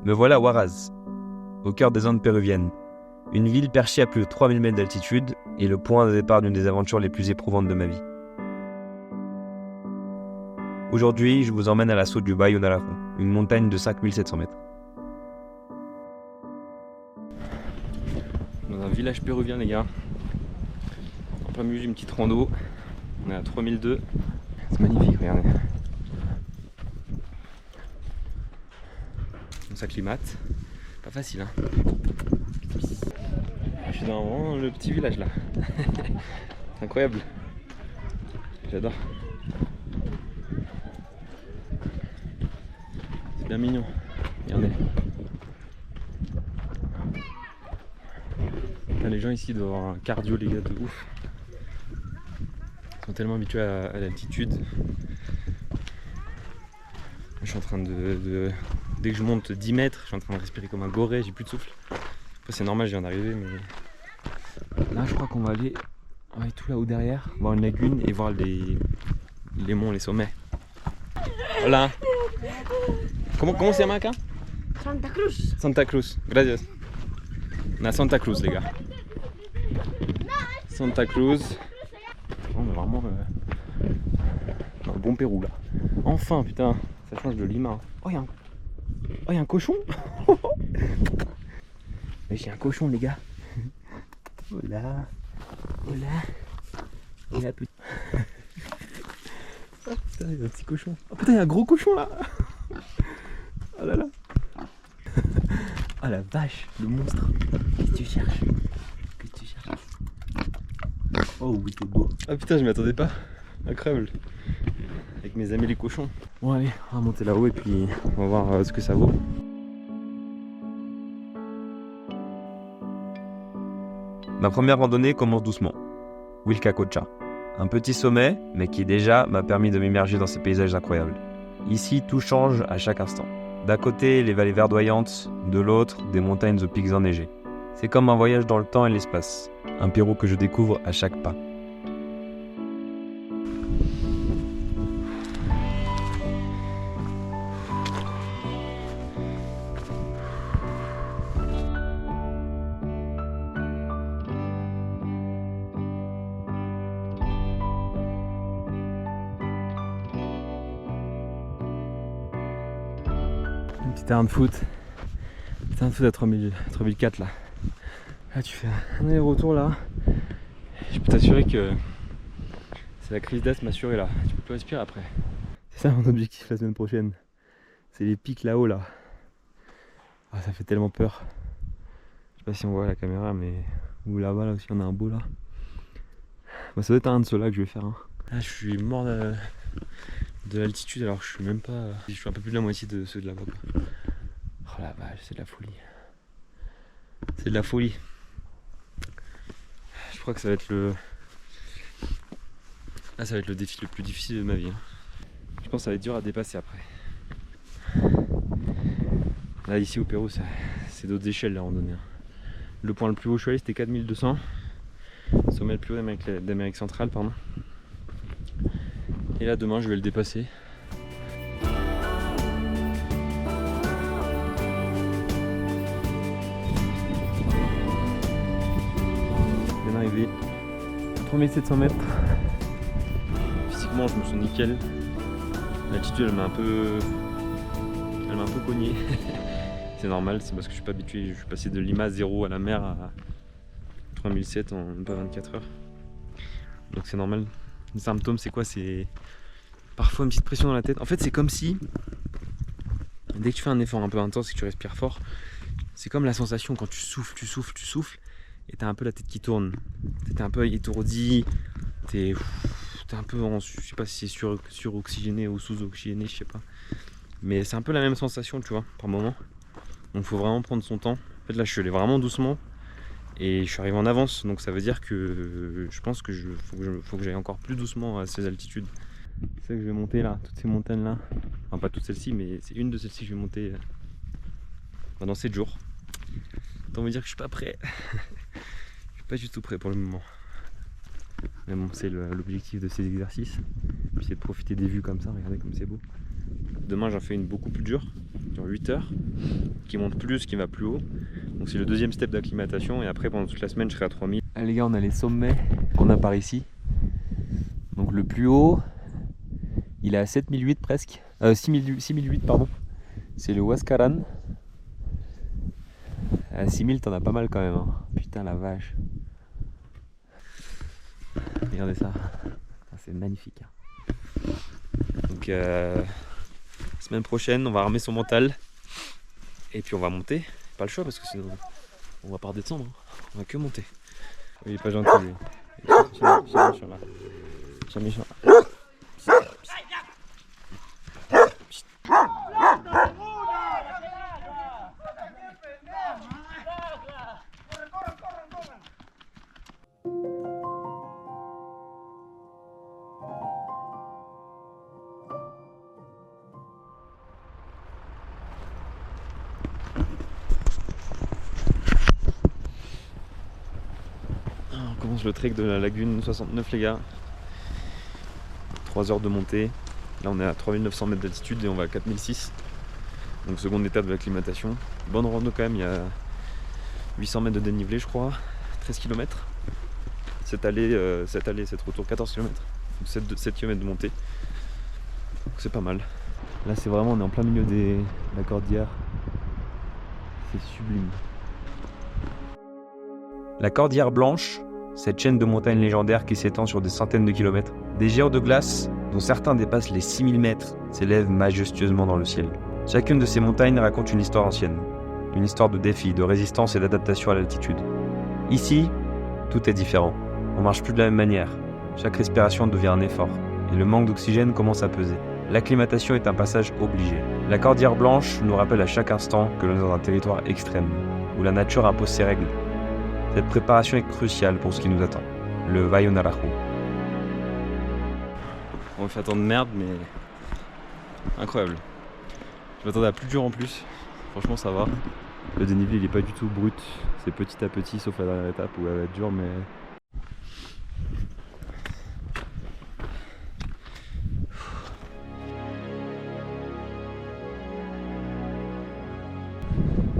Me voilà à Huaraz, au cœur des Andes péruviennes. Une ville perchée à plus de 3000 mètres d'altitude et le point de départ d'une des aventures les plus éprouvantes de ma vie. Aujourd'hui, je vous emmène à l'assaut du Valle Narajú, une montagne de 5700 mètres. Dans un village péruvien, les gars. En plein milieu d'une petite rando. On est à 3002. C'est magnifique, regardez. On s'acclimate. Pas facile, hein. Je suis dans vraiment le petit village là. C'est incroyable. J'adore. C'est bien mignon. Regardez. Putain, les gens ici doivent avoir un cardio, les gars, de ouf. Ils sont tellement habitués à l'altitude. Je suis en train de... Dès que je monte 10 mètres, je suis en train de respirer comme un goré, j'ai plus de souffle. Après c'est normal, je viens d'arriver, mais... Là je crois qu'on va aller tout là-haut derrière, voir une lagune et voir les monts, les sommets. Hola. Comment se llama acá? Santa Cruz. Santa Cruz, gracias. On a Santa Cruz, les gars. Santa Cruz. On est vraiment dans le bon Pérou là. Enfin, putain, ça change de Lima. Oh, il y a un cochon. Mais j'ai un cochon, les gars. Oh là. Oh là. Oh là, putain. Oh putain, il y a un petit cochon. Oh putain, il y a un gros cochon là. Oh là là. Oh la vache, le monstre. Qu'est-ce que tu cherches? Oh oui, t'es beau. Ah putain, je m'y attendais pas. Incroyable. Avec mes amis les cochons. Bon allez, on va monter là-haut et puis on va voir ce que ça vaut. Ma première randonnée commence doucement. Wilcacocha. Un petit sommet, mais qui déjà m'a permis de m'immerger dans ces paysages incroyables. Ici, tout change à chaque instant. D'un côté, les vallées verdoyantes, de l'autre, des montagnes aux pics enneigés. C'est comme un voyage dans le temps et l'espace. Un Pérou que je découvre à chaque pas. Un petit terrain de foot. Terrain de foot à 3004 là. Là tu fais un aller-retour là. Je peux t'assurer que c'est la crise d'asthme assurée là. Tu peux plus respirer après. C'est ça mon objectif la semaine prochaine. C'est les pics là-haut là. Ah, ça fait tellement peur. Je sais pas si on voit la caméra mais... Ou là-bas là aussi on a un beau là. Bah, ça doit être un de ceux-là que je vais faire. Hein. Là je suis mort de l'altitude alors je suis même pas... Je suis un peu plus de la moitié de ceux de là-bas. Oh la vache, c'est de la folie. C'est de la folie. Je crois que ça va être le... Là ça va être le défi le plus difficile de ma vie. Hein. Je pense que ça va être dur à dépasser après. Là ici au Pérou c'est d'autres échelles la randonnée. Le point le plus haut je suis allé c'était 4200. Le sommet le plus haut d'Amérique centrale pardon. Et là demain je vais le dépasser. Bien arrivé à 3700 mètres. Physiquement je me sens nickel. L'altitude elle m'a un peu cogné. C'est normal, c'est parce que je suis pas habitué. Je suis passé de Lima 0 à la mer à 3007 en même pas 24 heures. Donc c'est normal. Les symptômes c'est quoi? C'est parfois une petite pression dans la tête. En fait c'est comme si dès que tu fais un effort un peu intense et que tu respires fort, c'est comme la sensation quand tu souffles et t'as un peu la tête qui tourne. T'es un peu étourdi, t'es un peu en, je sais pas si c'est suroxygéné ou sous-oxygéné, je sais pas. Mais c'est un peu la même sensation tu vois par moment. Donc faut vraiment prendre son temps. En fait là je suis allé vraiment doucement et je suis arrivé en avance, donc ça veut dire que je pense que faut que j'aille encore plus doucement à ces altitudes. C'est ça que je vais monter là, toutes ces montagnes là. Enfin pas toutes celles-ci mais c'est une de celles-ci que je vais monter dans 7 jours. Autant vous dire que je suis pas prêt. Je suis pas du tout prêt pour le moment. Mais bon c'est l'objectif de ces exercices. Puis c'est de profiter des vues comme ça, regardez comme c'est beau. Demain j'en fais une beaucoup plus dure, sur 8 heures, qui monte plus, qui va plus haut. Donc c'est le deuxième step d'acclimatation et après pendant toute la semaine je serai à 3000. Ah les gars, on a les sommets qu'on a par ici. Donc le plus haut, il est à 7008 presque, 6008 pardon. C'est le Huascarán. À 6000 t'en as pas mal quand même, hein. Putain la vache. Regardez ça, c'est magnifique. Donc semaine prochaine on va armer son mental et puis on va monter. Pas le choix parce que sinon on va pas redescendre, hein. On va que monter. Il est pas gentil lui. Jamais sur là. On commence le trek de la lagune 69 les gars. 3 heures de montée. Là on est à 3900 mètres d'altitude et on va à 4006. Donc seconde étape de l'acclimatation. Bonne rando quand même, il y a 800 mètres de dénivelé je crois. 13 km. Cette allée, cette retour 14 km. Donc 7 km de montée. Donc c'est pas mal. Là c'est vraiment, on est en plein milieu de la cordillère. C'est sublime. La Cordillère Blanche, cette chaîne de montagnes légendaires qui s'étend sur des centaines de kilomètres. Des géants de glace, dont certains dépassent les 6000 mètres, s'élèvent majestueusement dans le ciel. Chacune de ces montagnes raconte une histoire ancienne. Une histoire de défi, de résistance et d'adaptation à l'altitude. Ici, tout est différent. On marche plus de la même manière. Chaque respiration devient un effort. Et le manque d'oxygène commence à peser. L'acclimatation est un passage obligé. La Cordillère Blanche nous rappelle à chaque instant que l'on est dans un territoire extrême, où la nature impose ses règles. Cette préparation est cruciale pour ce qui nous attend, le Valle Narajú. On me fait attendre merde mais incroyable. Je m'attendais à plus dur en plus, franchement ça va. Le dénivelé il est pas du tout brut, c'est petit à petit sauf la dernière étape où elle va être dure mais...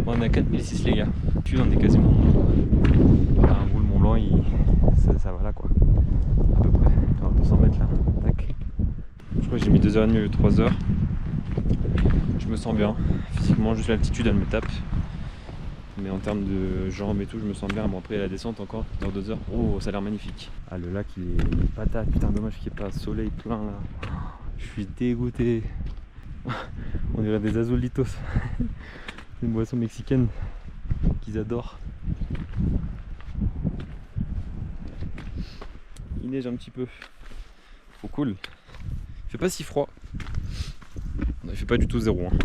Bon, on est à 4006 les gars, puis on est quasiment... Enfin, en gros le Mont Blanc ça va là quoi, à peu près, on va 200 mètres là, tac. Je crois que j'ai mis 2h30 au lieu de 3h. Je me sens bien, physiquement juste l'altitude elle me tape. Mais en termes de jambes et tout je me sens bien. Bon après la descente encore dans 2 heures. Oh ça a l'air magnifique. Ah le lac il est patate, putain dommage qu'il n'y ait pas soleil plein là. Je suis dégoûté. On dirait des azulitos. C'est une boisson mexicaine qu'ils adorent. Il neige un petit peu. Trop cool. Il fait pas si froid. Il fait pas du tout 0 hein.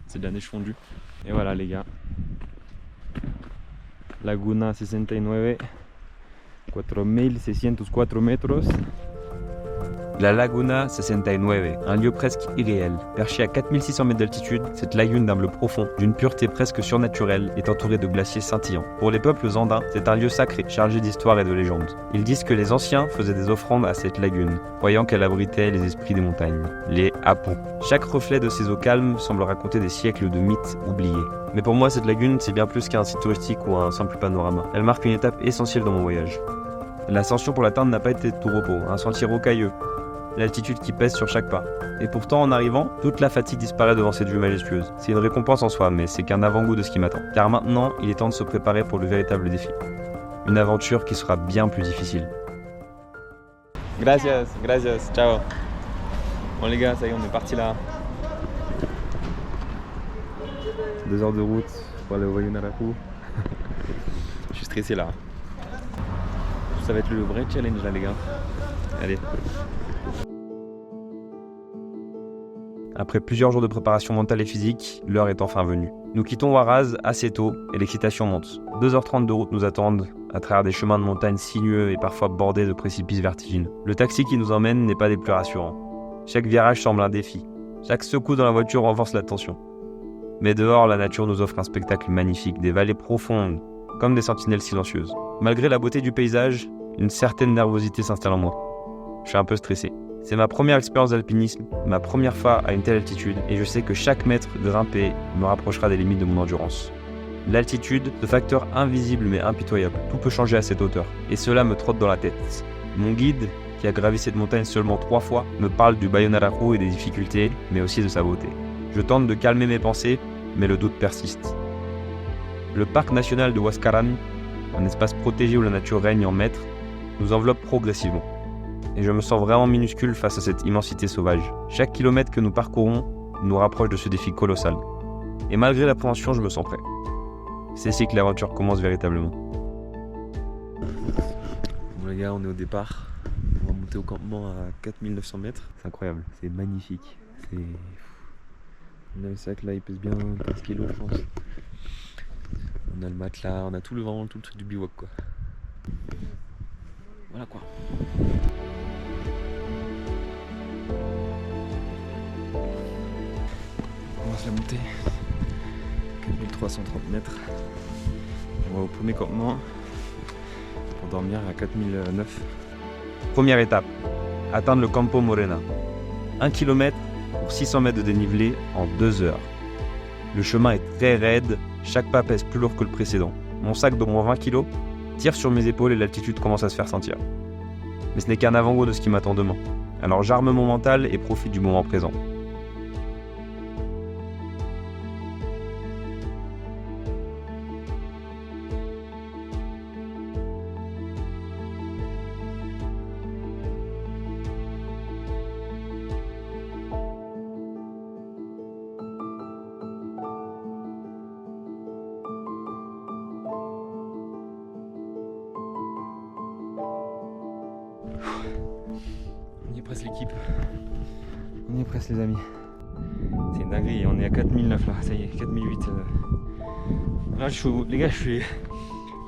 C'est de la neige fondue. Et voilà les gars. Laguna 69, 4604 metros. La Laguna 69, un lieu presque irréel. Perché à 4600 mètres d'altitude, cette lagune d'un bleu profond, d'une pureté presque surnaturelle, est entourée de glaciers scintillants. Pour les peuples andins, c'est un lieu sacré, chargé d'histoire et de légendes. Ils disent que les anciens faisaient des offrandes à cette lagune, croyant qu'elle abritait les esprits des montagnes, les Apu. Chaque reflet de ces eaux calmes semble raconter des siècles de mythes oubliés. Mais pour moi, cette lagune, c'est bien plus qu'un site touristique ou un simple panorama. Elle marque une étape essentielle dans mon voyage. L'ascension pour l'atteindre n'a pas été de tout repos, un sentier rocailleux, l'altitude qui pèse sur chaque pas. Et pourtant, en arrivant, toute la fatigue disparaît devant cette vue majestueuse. C'est une récompense en soi, mais c'est qu'un avant-goût de ce qui m'attend. Car maintenant, il est temps de se préparer pour le véritable défi. Une aventure qui sera bien plus difficile. Gracias, gracias, ciao. Bon les gars, ça y est, on est parti là. 2 heures de route pour aller au Valle Narajú. Je suis stressé là. Ça va être le vrai challenge là les gars. Allez. Après plusieurs jours de préparation mentale et physique, l'heure est enfin venue. Nous quittons Huaraz assez tôt et l'excitation monte. 2h30 de route nous attendent, à travers des chemins de montagne sinueux et parfois bordés de précipices vertigineux. Le taxi qui nous emmène n'est pas des plus rassurants. Chaque virage semble un défi. Chaque secousse dans la voiture renforce la tension. Mais dehors, la nature nous offre un spectacle magnifique, des vallées profondes, comme des sentinelles silencieuses. Malgré la beauté du paysage, une certaine nervosité s'installe en moi. Je suis un peu stressé. C'est ma première expérience d'alpinisme, ma première fois à une telle altitude, et je sais que chaque mètre grimpé me rapprochera des limites de mon endurance. L'altitude, ce facteur invisible mais impitoyable, tout peut changer à cette hauteur, et cela me trotte dans la tête. Mon guide, qui a gravi cette montagne seulement 3 fois, me parle du Bayon-Arajo et des difficultés, mais aussi de sa beauté. Je tente de calmer mes pensées, mais le doute persiste. Le parc national de Huascarán, un espace protégé où la nature règne en maître, nous enveloppe progressivement. Et je me sens vraiment minuscule face à cette immensité sauvage. Chaque kilomètre que nous parcourons nous rapproche de ce défi colossal. Et malgré l'appréhension, je me sens prêt. C'est ici que l'aventure commence véritablement. Bon les gars, on est au départ. On va monter au campement à 4900 mètres. C'est incroyable, c'est magnifique. On a le sac là, il pèse bien 15 kg je pense. On a le matelas, on a tout le truc du bivouac quoi. Voilà quoi. On commence la montée. 4330 mètres. On va au premier campement pour dormir à 4009. Première étape, atteindre le Campo Morena. 1 km pour 600 mètres de dénivelé en 2 heures. Le chemin est très raide, chaque pas pèse plus lourd que le précédent. Mon sac d'au moins 20 kg tire sur mes épaules et l'altitude commence à se faire sentir. Mais ce n'est qu'un avant-goût de ce qui m'attend demain. Alors j'arme mon mental et profite du moment présent. On y est presque l'équipe. On y est presque les amis. C'est une dinguerie, on est à 4009 là, ça y est, 4008. Là je suis au... Les gars, je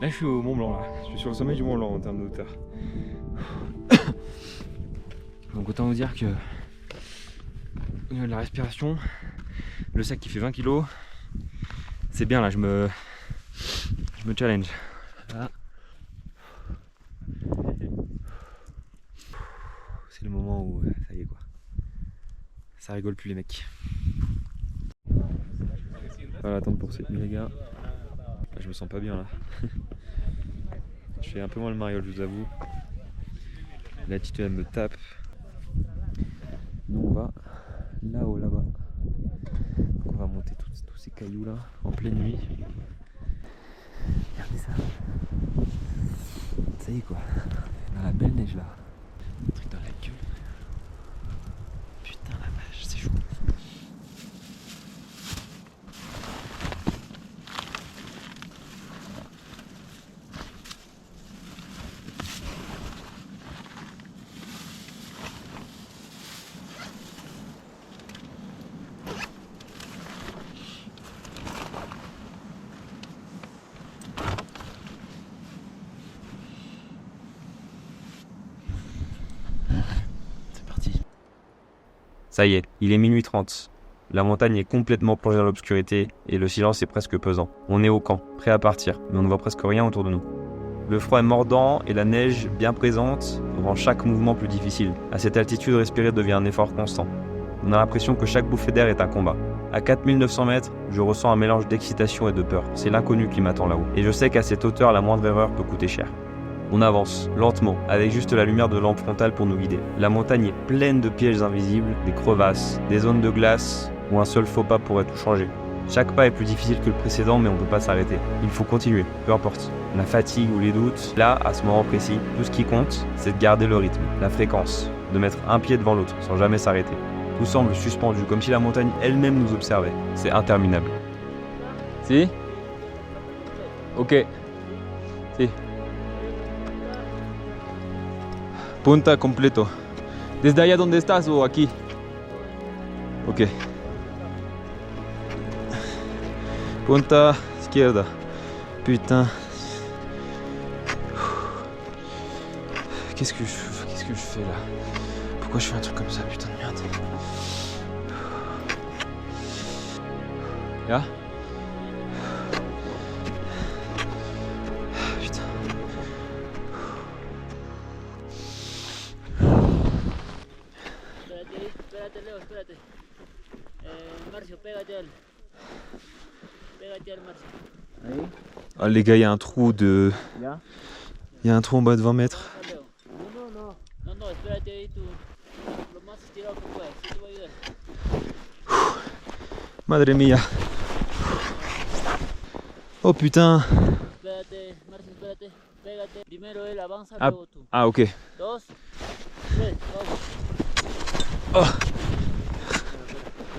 suis au Mont Blanc là. Je suis sur le sommet du Mont Blanc en termes de hauteur. Donc autant vous dire que au niveau de la respiration, le sac qui fait 20 kg, c'est bien là, je me challenge. Là. C'est le moment où ça y est quoi. Ça rigole plus les mecs. Voilà, attendre pour cette nuit les gars. Je me sens pas bien là. Je fais un peu moins le mariole, je vous avoue. L'altitude elle me tape. Nous on va là-haut, là-bas. Donc on va monter tous ces cailloux là en pleine nuit. Regardez ça. Ça y est quoi. Dans la belle neige là. Un truc dans la gueule. Putain la vache, c'est chaud. Ça y est, il est minuit 30. La montagne est complètement plongée dans l'obscurité et le silence est presque pesant. On est au camp, prêt à partir, mais on ne voit presque rien autour de nous. Le froid est mordant et la neige, bien présente, rend chaque mouvement plus difficile. À cette altitude, respirer devient un effort constant. On a l'impression que chaque bouffée d'air est un combat. À 4900 mètres, je ressens un mélange d'excitation et de peur. C'est l'inconnu qui m'attend là-haut. Et je sais qu'à cette hauteur, la moindre erreur peut coûter cher. On avance, lentement, avec juste la lumière de lampe frontale pour nous guider. La montagne est pleine de pièges invisibles, des crevasses, des zones de glace, où un seul faux pas pourrait tout changer. Chaque pas est plus difficile que le précédent, mais on ne peut pas s'arrêter. Il faut continuer, peu importe. La fatigue ou les doutes, là, à ce moment précis, tout ce qui compte, c'est de garder le rythme, la fréquence, de mettre un pied devant l'autre, sans jamais s'arrêter. Tout semble suspendu, comme si la montagne elle-même nous observait. C'est interminable. Si? Ok. Si. Punta completo. ¿Desde allá donde estás o aquí? Ok. Punta izquierda. Putain. Qu'est-ce que je fais là? Pourquoi je fais un truc comme ça, putain de merde? Là? Putain. espérate. Marcio, pégate al Marcio. Ahí, Ah, les gars, il y a un trou ya. Il y a un trou en bas de 20 mètres. Leo. No, espérate ahí tú. Lo más estirado que puedas, sí te voy a ayudar. Madre mia. Oh putain. Espérate, Marcio, espérate. Pégate. Primero él avanza, Ah, luego tú. ah ok. 2, 3, vamos. Oh,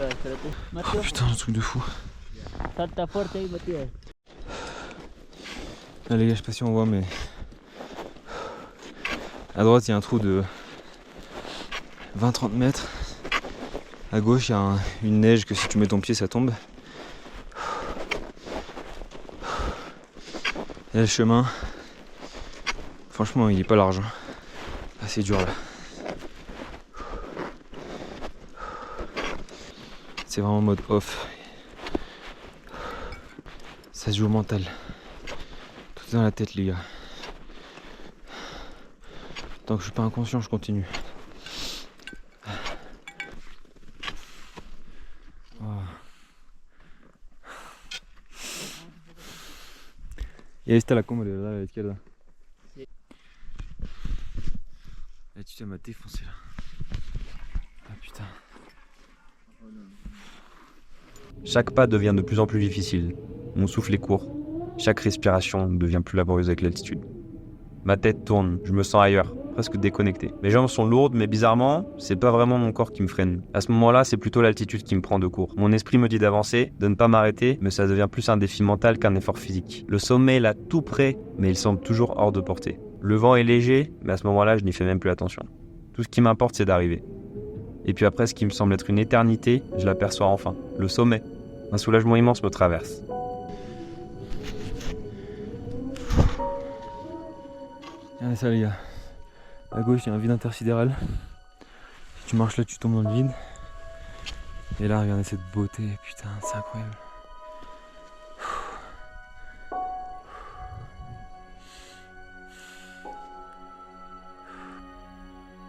Espérate. Marcio, putain, un truc de fou. salta fuerte ahí, Matías. Ah, les gars, je sais pas si on voit, mais à droite il y a un trou de 20-30 mètres. À gauche il y a une neige que si tu mets ton pied ça tombe. Et le chemin, franchement il est pas large, hein. Ah, c'est dur là. C'est vraiment mode off. Ça se joue au mental. Tout est dans la tête les gars. Tant que je suis pas inconscient, je continue. Oh. Y ahí está la cumbre, ¿verdad? A la izquierda. Sí. L'altitude m'a défoncé là. Ah putain. Chaque pas devient de plus en plus difficile. Mon souffle est court. Chaque respiration devient plus laborieuse avec l'altitude. Ma tête tourne, je me sens ailleurs, presque déconnecté. Mes jambes sont lourdes, mais bizarrement, c'est pas vraiment mon corps qui me freine. À ce moment-là, c'est plutôt l'altitude qui me prend de court. Mon esprit me dit d'avancer, de ne pas m'arrêter, mais ça devient plus un défi mental qu'un effort physique. Le sommet est là tout près, mais il semble toujours hors de portée. Le vent est léger, mais à ce moment-là, je n'y fais même plus attention. Tout ce qui m'importe, c'est d'arriver. Et puis après, ce qui me semble être une éternité, je l'aperçois enfin. Le sommet. Un soulagement immense me traverse. Regardez ça les gars. À gauche il y a un vide intersidéral. Si tu marches là tu tombes dans le vide. Et là regardez cette beauté, putain c'est incroyable.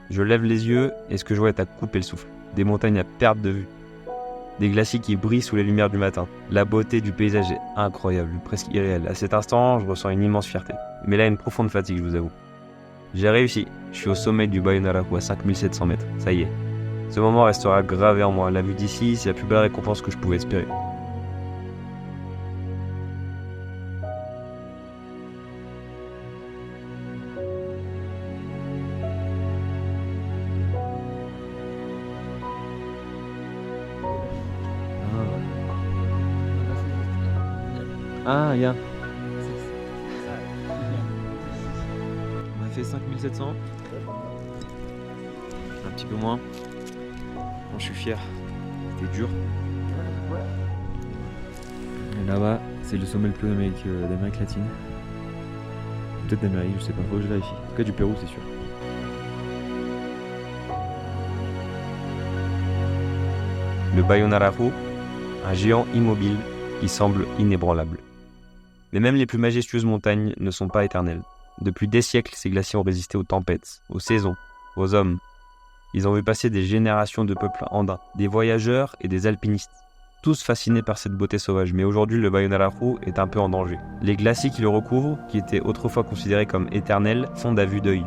Je lève les yeux et ce que je vois est à couper le souffle. Des montagnes à perte de vue. Des glaciers qui brillent sous les lumières du matin. La beauté du paysage est incroyable, presque irréelle. À cet instant, je ressens une immense fierté. Mais là, une profonde fatigue, je vous avoue. J'ai réussi. Je suis au sommet du Bayon-Arahu à 5700 mètres. Ça y est. Ce moment restera gravé en moi. La vue d'ici, c'est la plus belle récompense que je pouvais espérer. Ah regarde. On a fait 5700. Un petit peu moins. Bon, je suis fier. C'était dur. Et là-bas, c'est le sommet le plus haut d'Amérique latine. Peut-être d'Amérique, je sais pas, faut que je vérifie. En tout cas du Pérou, c'est sûr. Le Bayon-Arahu, un géant immobile qui semble inébranlable. Mais même les plus majestueuses montagnes ne sont pas éternelles. Depuis des siècles, ces glaciers ont résisté aux tempêtes, aux saisons, aux hommes. Ils ont vu passer des générations de peuples andins, des voyageurs et des alpinistes, tous fascinés par cette beauté sauvage. Mais aujourd'hui, le Bayon-Arahu est un peu en danger. Les glaciers qui le recouvrent, qui étaient autrefois considérés comme éternels, fondent à vue d'œil.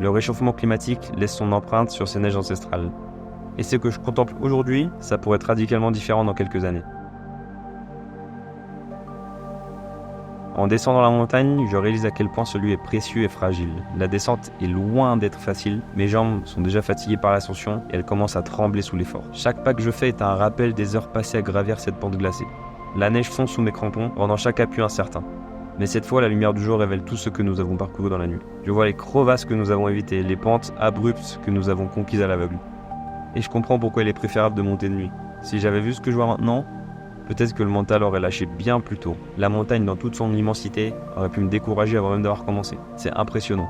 Le réchauffement climatique laisse son empreinte sur ces neiges ancestrales. Et ce que je contemple aujourd'hui, ça pourrait être radicalement différent dans quelques années. En descendant la montagne, je réalise à quel point celui est précieux et fragile. La descente est loin d'être facile, mes jambes sont déjà fatiguées par l'ascension et elles commencent à trembler sous l'effort. Chaque pas que je fais est un rappel des heures passées à gravir cette pente glacée. La neige fond sous mes crampons, rendant chaque appui incertain. Mais cette fois, la lumière du jour révèle tout ce que nous avons parcouru dans la nuit. Je vois les crevasses que nous avons évitées, les pentes abruptes que nous avons conquises à l'aveugle. Et je comprends pourquoi il est préférable de monter de nuit. Si j'avais vu ce que je vois maintenant, peut-être que le mental aurait lâché bien plus tôt. La montagne dans toute son immensité aurait pu me décourager avant même d'avoir commencé. C'est impressionnant.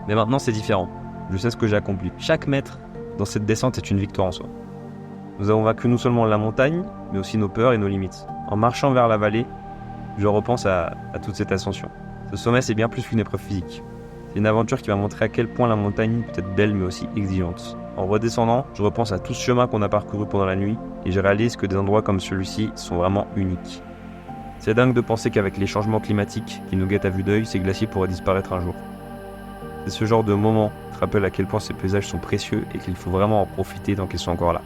Mais maintenant c'est différent. Je sais ce que j'ai accompli. Chaque mètre dans cette descente est une victoire en soi. Nous avons vaincu non seulement la montagne, mais aussi nos peurs et nos limites. En marchant vers la vallée, je repense à toute cette ascension. Ce sommet c'est bien plus qu'une épreuve physique. C'est une aventure qui m'a montré à quel point la montagne peut être belle mais aussi exigeante. En redescendant, je repense à tout ce chemin qu'on a parcouru pendant la nuit et je réalise que des endroits comme celui-ci sont vraiment uniques. C'est dingue de penser qu'avec les changements climatiques qui nous guettent à vue d'œil, ces glaciers pourraient disparaître un jour. C'est ce genre de moment qui te rappelle à quel point ces paysages sont précieux et qu'il faut vraiment en profiter tant qu'ils sont encore là.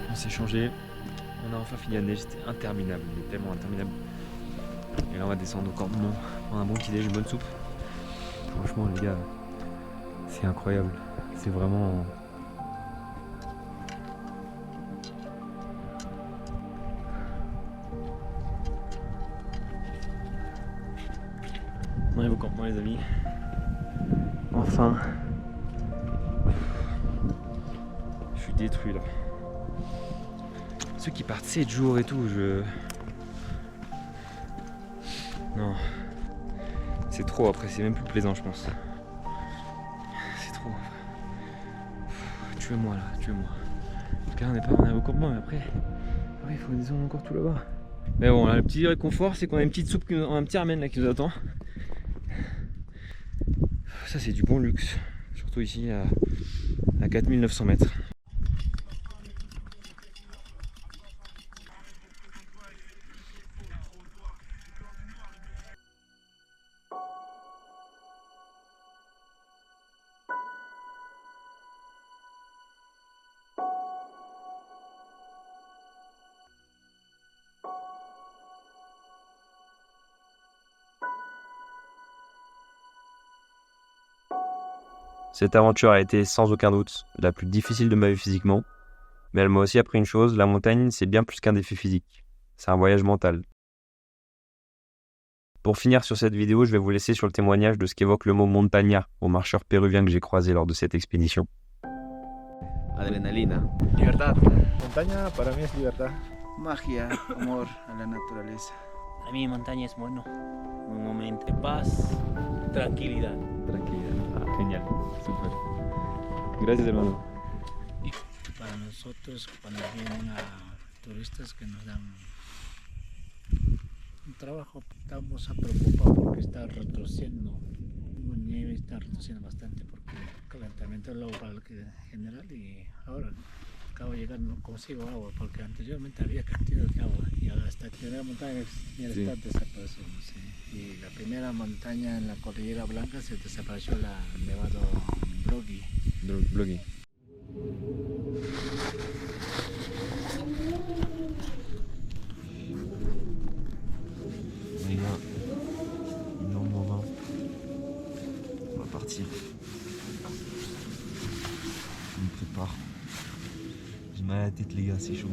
On s'est changé, on a enfin fini la neige, c'était interminable, mais tellement interminable. Et là on va descendre au campement, prendre un bon petit déj, une bonne soupe. Franchement les gars, c'est incroyable, c'est vraiment... On arrive au campement les amis. Enfin. Je suis détruit là. Ceux qui partent 7 jours et tout, non. C'est trop après, c'est même plus plaisant je pense. C'est trop. Tuez-moi là, tuez-moi. En tout cas on arrive au campement mais après il faut descendre encore tout là-bas. Mais bon là, le petit réconfort c'est qu'on a une petite soupe, un petit ramen là qui nous attend. Ça c'est du bon luxe, surtout ici à 4900 mètres. Cette aventure a été sans aucun doute la plus difficile de ma vie physiquement, mais elle m'a aussi appris une chose, la montagne c'est bien plus qu'un défi physique, c'est un voyage mental. Pour finir sur cette vidéo, je vais vous laisser sur le témoignage de ce qu'évoque le mot montaña aux marcheurs péruviens que j'ai croisés lors de cette expédition. Adrenalina. Libertad. Montaña para mí es libertad. Magia, amor a la naturaleza. Para mí montaña es bueno, un momento de paz, tranquilidad. Tranquilidad. Ah, genial, super. Gracias hermano. Para nosotros cuando vienen a turistas que nos dan un trabajo, estamos preocupados porque está retrocediendo. La nieve está retrocediendo bastante porque el calentamiento global en general y ahora acabo de llegar, no consigo agua porque anteriormente había cantidad de agua y hasta la primera montaña ya está desapareciendo. Sí. Y la primera montaña en la Cordillera Blanca se desapareció la Nevado Brogui. Brogui. On y va. Énorme vin. On va partir. Je me prépare. J'ai mal à la tête les gars, c'est chaud.